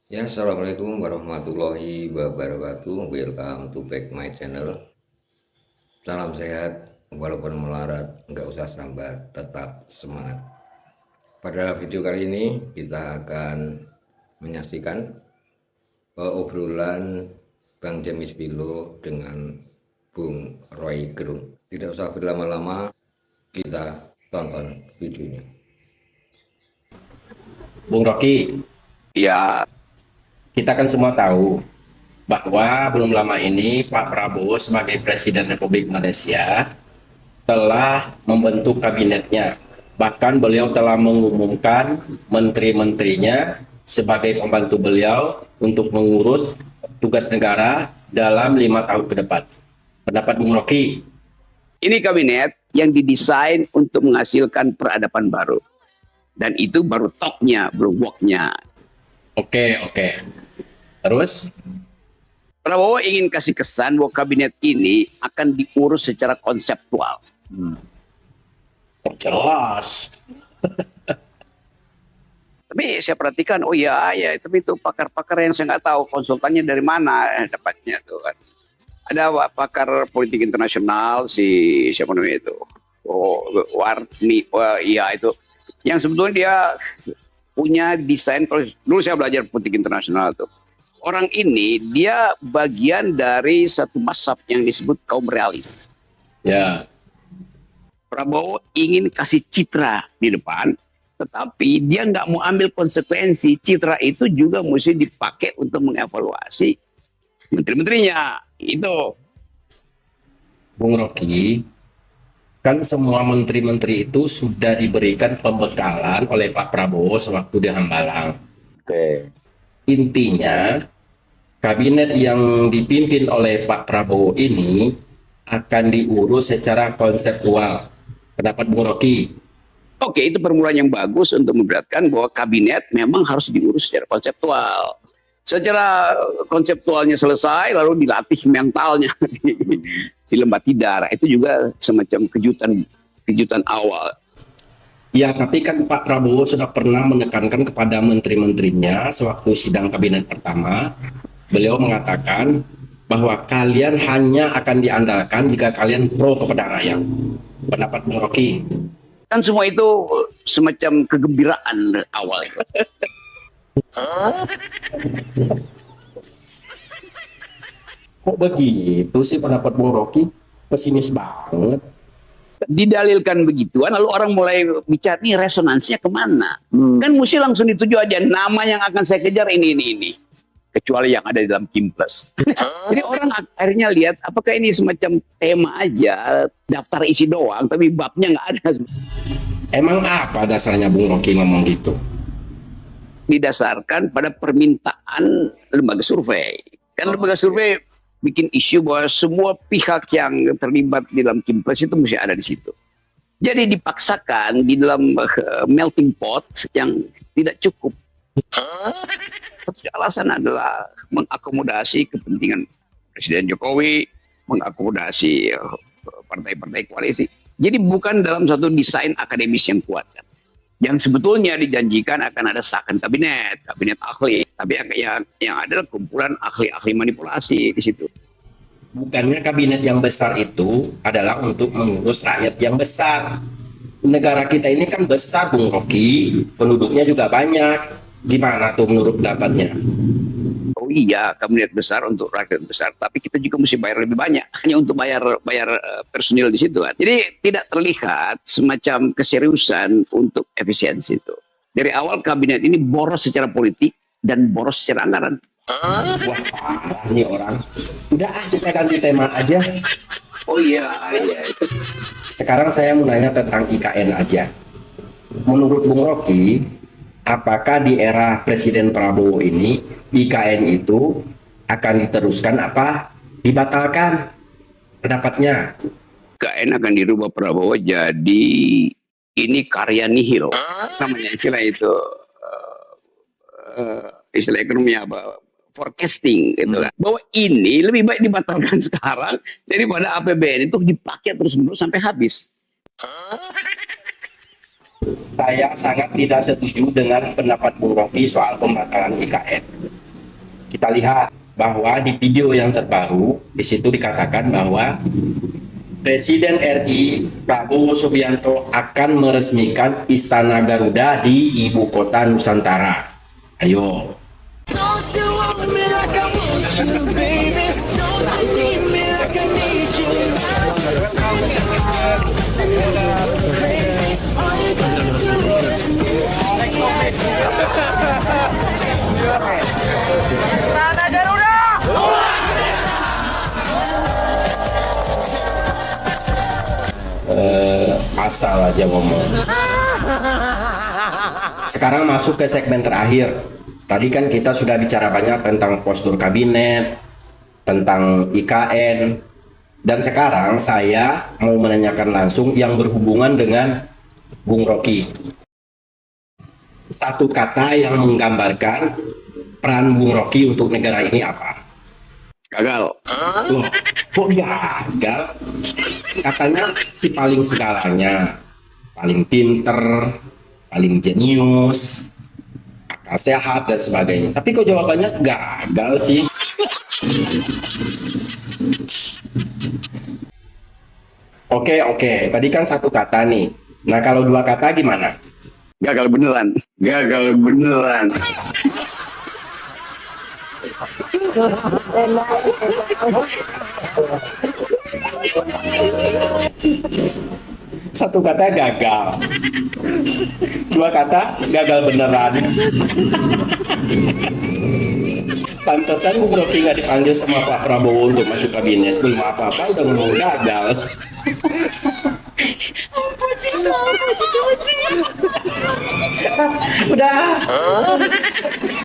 Ya, assalamualaikum warahmatullahi wabarakatuh. Welcome to back my channel. Salam sehat, walaupun melarat, nggak usah sambat, tetap semangat. Pada video kali ini kita akan menyaksikan obrolan Bang James Bilo dengan Bung Roy Gerung. Tidak usah berlama-lama, kita tonton videonya. Bung Rocky, Ya, kita kan semua tahu bahwa belum lama ini Pak Prabowo sebagai Presiden Republik Malaysia telah membentuk kabinetnya. Bahkan beliau telah mengumumkan menteri-menterinya sebagai pembantu beliau untuk mengurus tugas negara dalam 5 tahun ke depan. Pendapat Bung Rocky? ini kabinet yang didesain untuk menghasilkan peradaban baru. Dan itu baru topnya, belum walknya. Oke. Terus? Prabowo ingin kasih kesan bahwa kabinet ini akan diurus secara konseptual. Jelas. Tapi saya perhatikan, oh ya, tapi itu pakar-pakar yang saya nggak tahu konsultannya dari mana dapatnya tuh kan. Ada pakar politik internasional si siapa namanya itu, Warni, iya itu, yang sebetulnya dia punya desain. Dulu saya belajar politik internasional tuh. Orang ini dia bagian dari satu mazhab yang disebut kaum realis. Ya. Prabowo ingin kasih citra di depan, tetapi dia nggak mau ambil konsekuensi. Citra itu juga mesti dipakai untuk mengevaluasi menteri-menterinya. Itu. Bung Rocky, kan semua menteri-menteri itu sudah diberikan pembekalan oleh Pak Prabowo sewaktu di Hambalang. Oke. Intinya, kabinet yang dipimpin oleh Pak Prabowo ini akan diurus secara konseptual. Pendapat Bung Rocky? Oke, itu permulaan yang bagus untuk memberatkan bahwa kabinet memang harus diurus secara konseptual. Secara konseptualnya selesai, lalu dilatih mentalnya di lembah tidara. Itu juga semacam kejutan awal. Ya, tapi kan Pak Prabowo sudah pernah menekankan kepada menteri-menterinya sewaktu sidang kabinet pertama. Beliau mengatakan bahwa kalian hanya akan diandalkan jika kalian pro kepada rakyat. Pendapat Bung Rocky? Kan semua itu semacam kegembiraan awal. Kok begitu sih pendapat Bung Rocky? Pesimis banget. Didalilkan begituan, lalu orang mulai bicara, nih resonansinya kemana? Kan mesti langsung dituju aja, nama yang akan saya kejar ini. Kecuali yang ada di dalam Kimples. Jadi orang akhirnya lihat, apakah ini semacam tema aja, daftar isi doang, tapi babnya nggak ada. Emang apa dasarnya Bung Rocky ngomong gitu? Didasarkan pada permintaan lembaga survei. Kan lembaga survei bikin isu bahwa semua pihak yang terlibat di dalam Kimples itu mesti ada di situ. Jadi dipaksakan di dalam melting pot yang tidak cukup. Alasan adalah mengakomodasi kepentingan Presiden Jokowi, mengakomodasi partai-partai koalisi. Jadi bukan dalam satu desain akademis yang kuat kan. Yang sebetulnya dijanjikan akan ada second kabinet ahli, tapi yang adalah kumpulan ahli-ahli manipulasi di situ. Bukannya kabinet yang besar itu adalah untuk mengurus rakyat yang besar. Negara kita ini kan besar, Bung Rocky, penduduknya juga banyak. Gimana tuh menurut pendapatnya? Oh iya, kabinet besar untuk rakyat besar, tapi kita juga mesti bayar lebih banyak hanya untuk bayar personil di situ kan. Jadi tidak terlihat semacam keseriusan untuk efisiensi itu. Dari awal kabinet ini boros secara politik dan boros secara anggaran. Wah, parah nih orang. Udah kita ganti tema aja. Oh iya. Sekarang saya mau nanya tentang IKN aja. Menurut Bung Rocky, apakah di era Presiden Prabowo ini IKN itu akan diteruskan apa dibatalkan? Pendapatnya? IKN akan dirubah Prabowo jadi ini karya nihil. Namanya istilah itu. Istilah ekonomi apa? Forecasting gitu kan. Bahwa ini lebih baik dibatalkan sekarang daripada APBN itu dipakai terus-menerus sampai habis. Saya sangat tidak setuju dengan pendapat Bung Rocky soal pembatalan IKN. kita lihat bahwa di video yang terbaru di situ dikatakan bahwa Presiden RI Prabowo Subianto akan meresmikan Istana Garuda di ibu kota Nusantara. Ayo. Don't you want me like I want you, baby? Don't you need me like I need you? Crazy, all you gotta do is Istana Garuda! Asal aja ngomong. Sekarang masuk ke segmen terakhir. Tadi kan kita sudah bicara banyak tentang postur kabinet, tentang IKN, dan sekarang saya mau menanyakan langsung yang berhubungan dengan Bung Rocky. Satu kata yang menggambarkan peran Bung Rocky untuk negara ini apa? Gagal. Loh, kok gagal? Katanya si paling segalanya, paling pinter, paling jenius, akal sehat dan sebagainya. Tapi kok jawabannya gagal sih? Oke. Tadi kan satu kata nih. Nah kalau dua kata gimana? Gagal beneran. Gagal beneran. Satu kata gagal. Dua kata gagal beneran. Pantesan Bung Rocky nggak dipanggil sama Pak Prabowo untuk masuk kabinet. Belum apa-apa udah ngomong gagal. Udah.